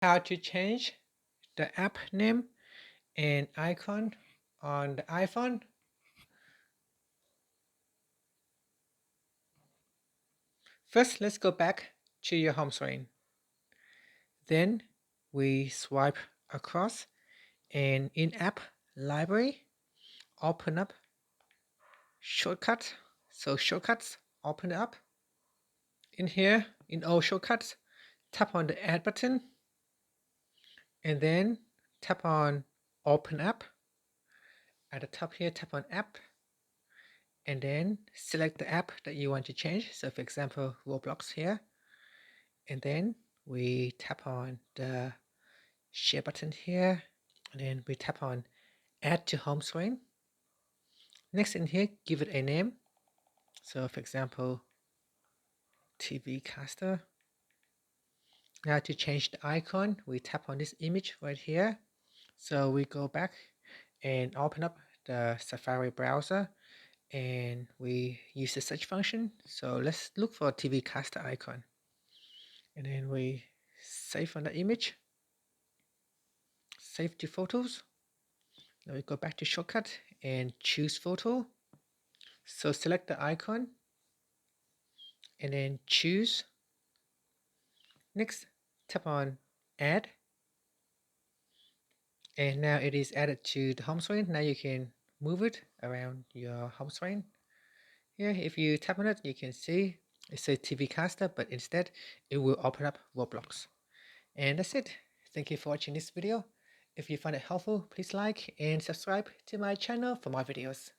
How to change the app name and icon on the iPhone. First, let's go back to your home screen. Then we swipe across and in app library, open up shortcut. So shortcuts, open it up. In here, in all shortcuts, tap on the add button and then tap on open app. At the top here, tap on app and then select the app that you want to change. So for example, Roblox here. And then we tap on the share button here. And then we tap on add to home screen. Next in here, give it a name. So for example, TV caster. Now to change the icon, we tap on this image right here. So we go back and open up the Safari browser and we use the search function. So let's look for a TV caster icon. And then we save on the image, save to photos. Now we go back to shortcut and choose photo. So select the icon and then choose. Next, tap on add. And now it is added to the home screen. Now you can move it around your home screen. Here, if you tap on it, you can see it says TV Caster, but instead it will open up Roblox. And that's it. Thank you for watching this video. If you find it helpful, please like and subscribe to my channel for more videos.